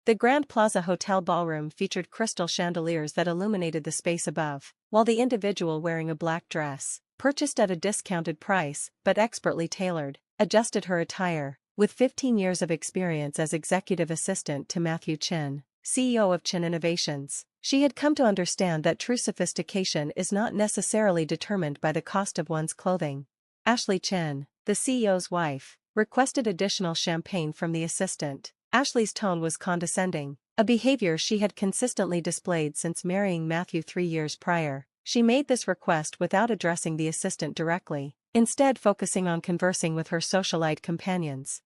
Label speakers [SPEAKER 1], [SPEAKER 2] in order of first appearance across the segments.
[SPEAKER 1] The Grand Plaza Hotel ballroom featured crystal chandeliers that illuminated the space above, while the individual wearing a black dress, purchased at a discounted price but expertly tailored, adjusted her attire. With 15 years of experience as executive assistant to Matthew Chin, CEO of Chin Innovations, she had come to understand that true sophistication is not necessarily determined by the cost of one's clothing. Ashley Chin, the CEO's wife, requested additional champagne from the assistant. Ashley's tone was condescending, a behavior she had consistently displayed since marrying Matthew 3 years prior. She made this request without addressing the assistant directly, instead focusing on conversing with her socialite companions.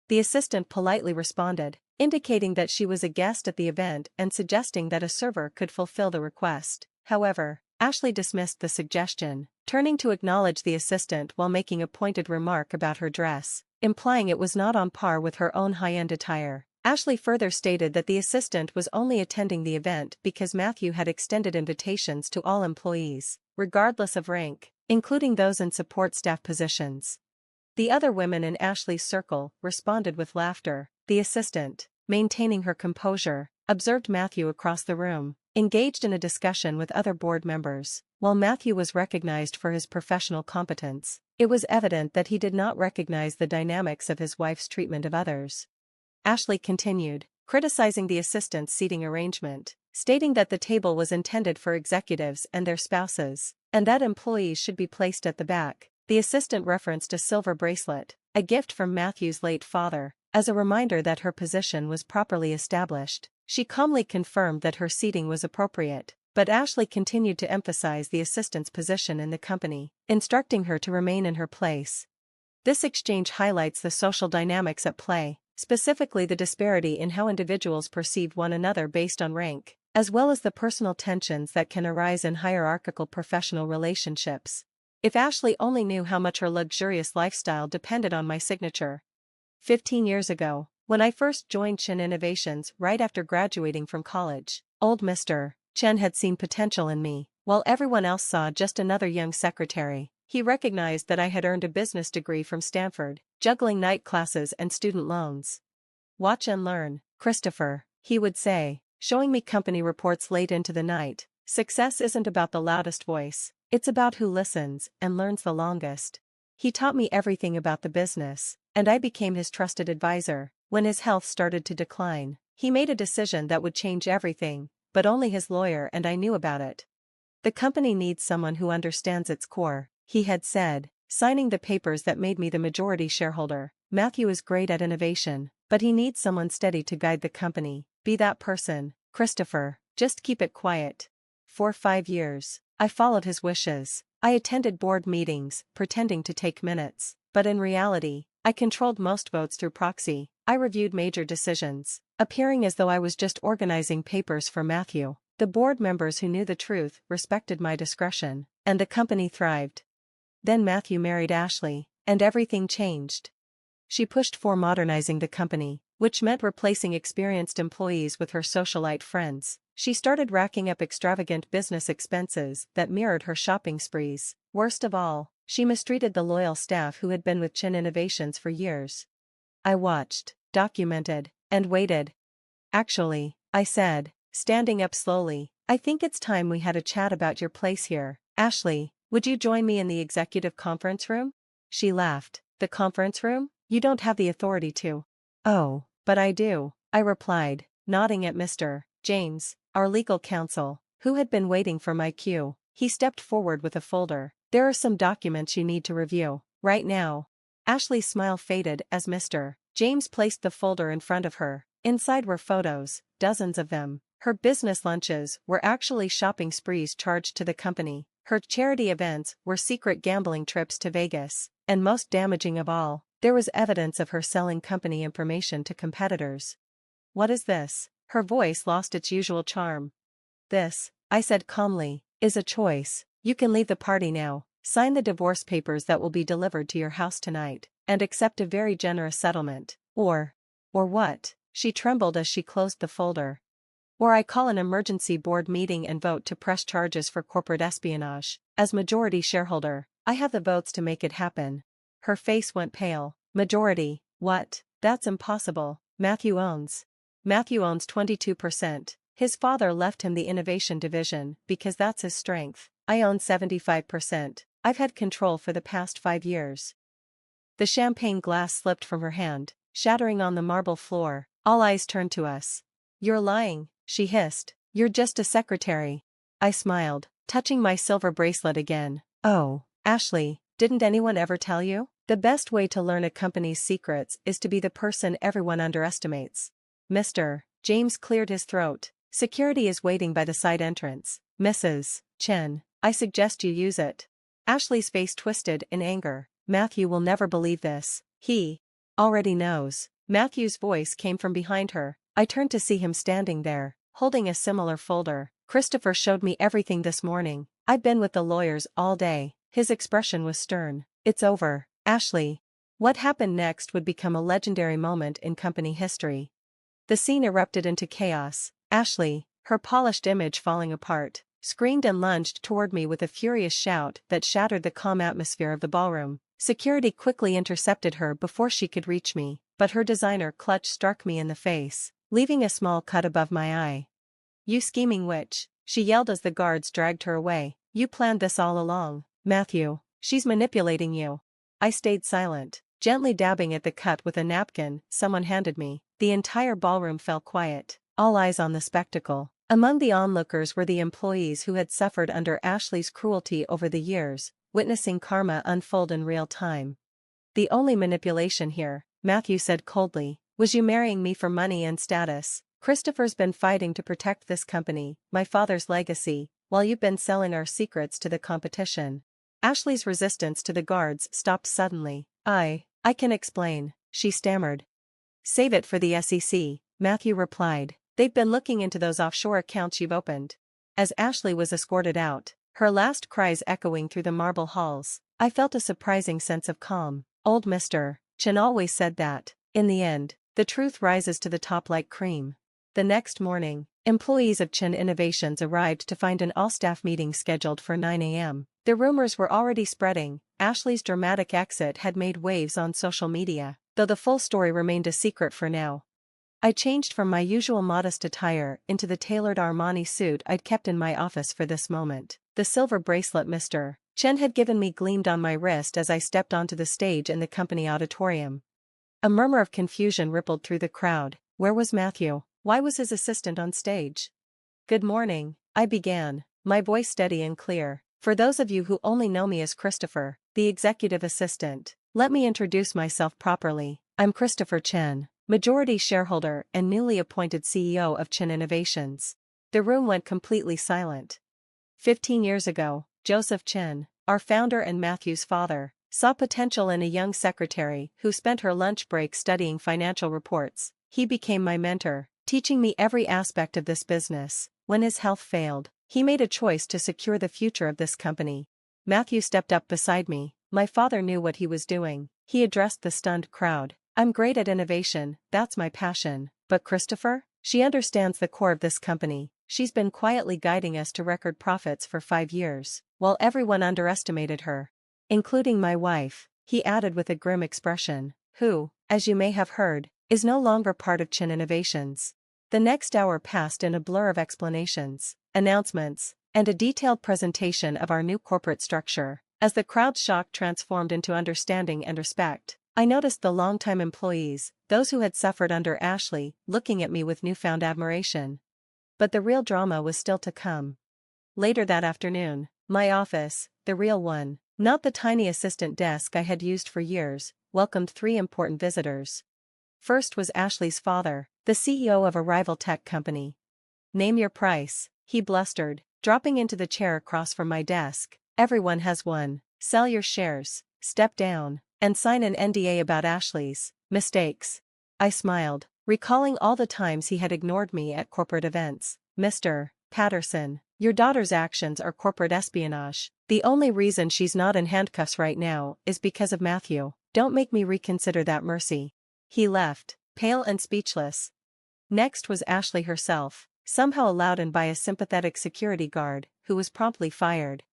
[SPEAKER 1] The assistant politely responded, indicating that she was a guest at the event and suggesting that a server could fulfill the request. However, Ashley dismissed the suggestion, turning to acknowledge the assistant while making a pointed remark about her dress, implying it was not on par with her own high-end attire. Ashley further stated that the assistant was only attending the event because Matthew had extended invitations to all employees, regardless of rank, including those in support staff positions. The other women in Ashley's circle responded with laughter. The assistant, maintaining her composure, observed Matthew across the room, engaged in a discussion with other board members. While Matthew was recognized for his professional competence, it was evident that he did not recognize the dynamics of his wife's treatment of others. Ashley continued, criticizing the assistant's seating arrangement, stating that the table was intended for executives and their spouses, and that employees should be placed at the back. The assistant referenced a silver bracelet, a gift from Matthew's late father, as a reminder that her position was properly established. She calmly confirmed that her seating was appropriate, but Ashley continued to emphasize the assistant's position in the company, instructing her to remain in her place. This exchange highlights the social dynamics at play, specifically the disparity in how individuals perceive one another based on rank, as well as the personal tensions that can arise in hierarchical professional relationships. If Ashley only knew how much her luxurious lifestyle depended on my signature. 15 years ago, when I first joined Chin Innovations right after graduating from college, old Mr. Chen had seen potential in me, while everyone else saw just another young secretary. He recognized that I had earned a business degree from Stanford, juggling night classes and student loans. Watch and learn, Christopher, he would say, showing me company reports late into the night. Success isn't about the loudest voice, it's about who listens and learns the longest. He taught me everything about the business, and I became his trusted advisor. When his health started to decline, he made a decision that would change everything, but only his lawyer and I knew about it. The company needs someone who understands its core, he had said, signing the papers that made me the majority shareholder. Matthew is great at innovation, but he needs someone steady to guide the company. Be that person, Christopher, just keep it quiet. For 5 years, I followed his wishes. I attended board meetings, pretending to take minutes, but in reality, I controlled most votes through proxy. I reviewed major decisions, appearing as though I was just organizing papers for Matthew. The board members who knew the truth respected my discretion, and the company thrived. Then Matthew married Ashley, and everything changed. She pushed for modernizing the company, which meant replacing experienced employees with her socialite friends. She started racking up extravagant business expenses that mirrored her shopping sprees. Worst of all, she mistreated the loyal staff who had been with Chin Innovations for years. I watched, documented, and waited. Actually, I said, standing up slowly, I think it's time we had a chat about your place here. Ashley, would you join me in the executive conference room? She laughed. The conference room? You don't have the authority to. Oh, but I do, I replied, nodding at Mr. James, our legal counsel, who had been waiting for my cue. He stepped forward with a folder. There are some documents you need to review, right now. Ashley's smile faded as Mr. James placed the folder in front of her. Inside were photos, dozens of them. Her business lunches were actually shopping sprees charged to the company. Her charity events were secret gambling trips to Vegas. And most damaging of all, there was evidence of her selling company information to competitors. What is this? Her voice lost its usual charm. This, I said calmly, is a choice. You can leave the party now, sign the divorce papers that will be delivered to your house tonight, and accept a very generous settlement. Or what? She trembled as she closed the folder. Or I call an emergency board meeting and vote to press charges for corporate espionage. As majority shareholder, I have the votes to make it happen. Her face went pale. Majority, what? That's impossible. Matthew owns Matthew owns 22%. His father left him the innovation division because that's his strength. I own 75%. I've had control for the past 5 years. The champagne glass slipped from her hand, shattering on the marble floor. All eyes turned to us. You're lying, she hissed. You're just a secretary. I smiled, touching my silver bracelet again. Oh, Ashley, didn't anyone ever tell you? The best way to learn a company's secrets is to be the person everyone underestimates. Mr. James cleared his throat. Security is waiting by the side entrance. Mrs. Chen, I suggest you use it. Ashley's face twisted in anger. Matthew will never believe this. He already knows. Matthew's voice came from behind her. I turned to see him standing there, holding a similar folder. Christopher showed me everything this morning. I've been with the lawyers all day. His expression was stern. It's over, Ashley. What happened next would become a legendary moment in company history. The scene erupted into chaos. Ashley, her polished image falling apart, screamed and lunged toward me with a furious shout that shattered the calm atmosphere of the ballroom. Security quickly intercepted her before she could reach me, but her designer clutch struck me in the face, leaving a small cut above my eye. You scheming witch, she yelled as the guards dragged her away. You planned this all along, Matthew. She's manipulating you. I stayed silent, gently dabbing at the cut with a napkin someone handed me. The entire ballroom fell quiet, all eyes on the spectacle. Among the onlookers were the employees who had suffered under Ashley's cruelty over the years, witnessing karma unfold in real time. The only manipulation here, Matthew said coldly, was you marrying me for money and status. Christopher's been fighting to protect this company, my father's legacy, while you've been selling our secrets to the competition. Ashley's resistance to the guards stopped suddenly. I can explain, she stammered. Save it for the SEC, Matthew replied. They've been looking into those offshore accounts you've opened. As Ashley was escorted out, her last cries echoing through the marble halls, I felt a surprising sense of calm. Old Mr. Chen always said that, in the end, the truth rises to the top like cream. The next morning, employees of Chen Innovations arrived to find an all-staff meeting scheduled for 9 a.m. The rumors were already spreading. Ashley's dramatic exit had made waves on social media, though the full story remained a secret for now. I changed from my usual modest attire into the tailored Armani suit I'd kept in my office for this moment. The silver bracelet Mr. Chen had given me gleamed on my wrist as I stepped onto the stage in the company auditorium. A murmur of confusion rippled through the crowd. Where was Matthew? Why was his assistant on stage? Good morning, I began, my voice steady and clear. For those of you who only know me as Christopher, the executive assistant, let me introduce myself properly. I'm Christopher Chen, majority shareholder and newly appointed CEO of Chen Innovations. The room went completely silent. 15 years ago, Joseph Chen, our founder and Matthew's father, saw potential in a young secretary who spent her lunch break studying financial reports. He became my mentor, teaching me every aspect of this business. When his health failed, he made a choice to secure the future of this company. Matthew stepped up beside me. My father knew what he was doing. He addressed the stunned crowd. I'm great at innovation, that's my passion. But Christopher? She understands the core of this company. She's been quietly guiding us to record profits for 5 years, while everyone underestimated her. Including my wife, he added with a grim expression, who, as you may have heard, is no longer part of Chen Innovations. The next hour passed in a blur of explanations, announcements, and a detailed presentation of our new corporate structure. As the crowd's shock transformed into understanding and respect, I noticed the longtime employees, those who had suffered under Ashley, looking at me with newfound admiration. But the real drama was still to come. Later that afternoon, my office, the real one, not the tiny assistant desk I had used for years, welcomed 3 important visitors. First was Ashley's father, the CEO of a rival tech company. Name your price, he blustered, dropping into the chair across from my desk. Everyone has one. Sell your shares, step down, and sign an NDA about Ashley's mistakes. I smiled, recalling all the times he had ignored me at corporate events. Mr. Patterson, your daughter's actions are corporate espionage. The only reason she's not in handcuffs right now is because of Matthew. Don't make me reconsider that, Mercy. He left, pale and speechless. Next was Ashley herself, somehow allowed in by a sympathetic security guard, who was promptly fired.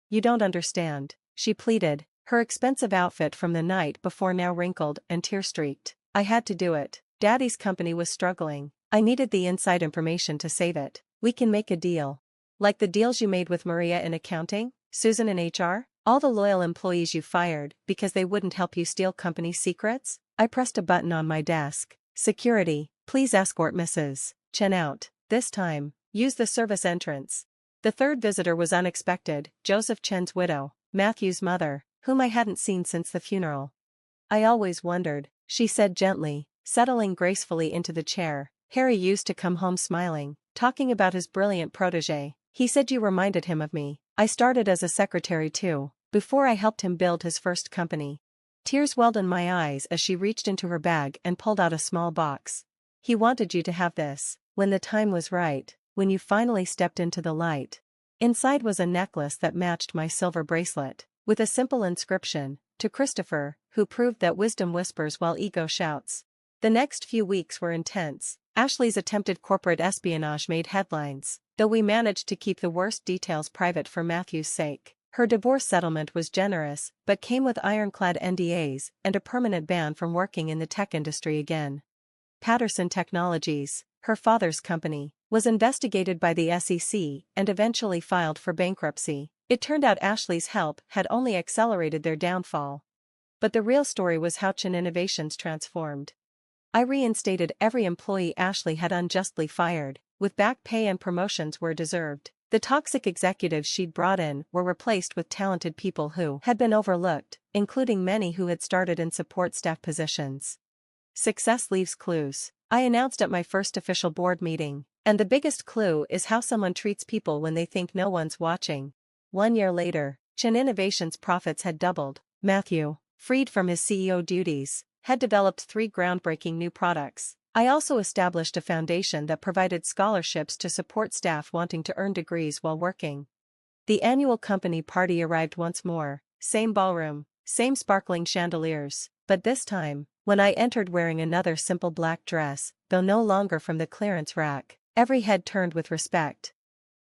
[SPEAKER 1] You don't understand, she pleaded, her expensive outfit from the night before now wrinkled and tear-streaked. I had to do it. Daddy's company was struggling. I needed the inside information to save it. We can make a deal. Like the deals you made with Maria in accounting, Susan in HR, all the loyal employees you fired because they wouldn't help you steal company secrets? I pressed a button on my desk. Security, please escort Mrs. Chen out. This time, use the service entrance. The third visitor was unexpected, Joseph Chen's widow, Matthew's mother, whom I hadn't seen since the funeral. I always wondered, she said gently, settling gracefully into the chair. Harry used to come home smiling, talking about his brilliant protege. He said you reminded him of me. I started as a secretary too, before I helped him build his first company. Tears welled in my eyes as she reached into her bag and pulled out a small box. He wanted you to have this, when the time was right, when you finally stepped into the light. Inside was a necklace that matched my silver bracelet, with a simple inscription, to Christopher, who proved that wisdom whispers while ego shouts. The next few weeks were intense. Ashley's attempted corporate espionage made headlines, though we managed to keep the worst details private for Matthew's sake. Her divorce settlement was generous, but came with ironclad NDAs and a permanent ban from working in the tech industry again. Patterson Technologies, her father's company, was investigated by the SEC and eventually filed for bankruptcy. It turned out Ashley's help had only accelerated their downfall. But the real story was how Chen Innovations transformed. I reinstated every employee Ashley had unjustly fired, with back pay and promotions where deserved. The toxic executives she'd brought in were replaced with talented people who had been overlooked, including many who had started in support staff positions. Success leaves clues. I announced at my first official board meeting, and the biggest clue is how someone treats people when they think no one's watching. 1 year later, Chen Innovations' profits had doubled. Matthew, freed from his CEO duties, had developed 3 groundbreaking new products. I also established a foundation that provided scholarships to support staff wanting to earn degrees while working. The annual company party arrived once more, same ballroom, same sparkling chandeliers, but this time, when I entered wearing another simple black dress, though no longer from the clearance rack, every head turned with respect.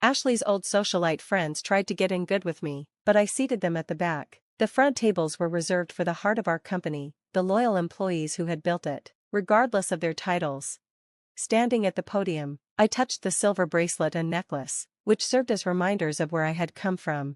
[SPEAKER 1] Ashley's old socialite friends tried to get in good with me, but I seated them at the back. The front tables were reserved for the heart of our company, the loyal employees who had built it, regardless of their titles. Standing at the podium, I touched the silver bracelet and necklace, which served as reminders of where I had come from.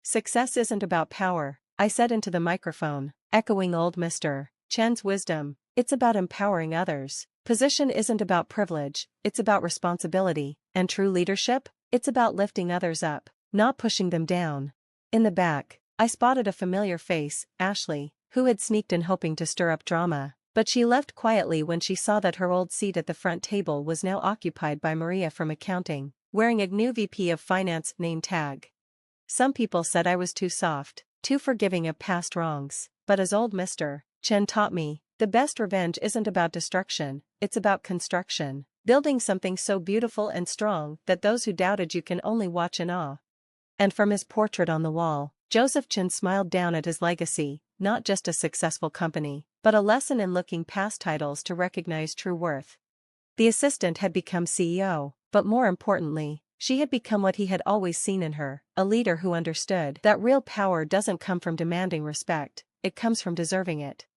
[SPEAKER 1] Success isn't about power, I said into the microphone, echoing old Mr. Chen's wisdom. It's about empowering others. Position isn't about privilege, it's about responsibility. And true leadership? It's about lifting others up, not pushing them down. In the back, I spotted a familiar face, Ashley, who had sneaked in hoping to stir up drama. But she left quietly when she saw that her old seat at the front table was now occupied by Maria from accounting, wearing a new VP of Finance name tag. Some people said I was too soft, too forgiving of past wrongs, but as old Mr. Chen taught me, the best revenge isn't about destruction, it's about construction, building something so beautiful and strong that those who doubted you can only watch in awe. And from his portrait on the wall, Joseph Chen smiled down at his legacy, not just a successful company, but a lesson in looking past titles to recognize true worth. The assistant had become CEO, but more importantly, she had become what he had always seen in her, a leader who understood that real power doesn't come from demanding respect, it comes from deserving it.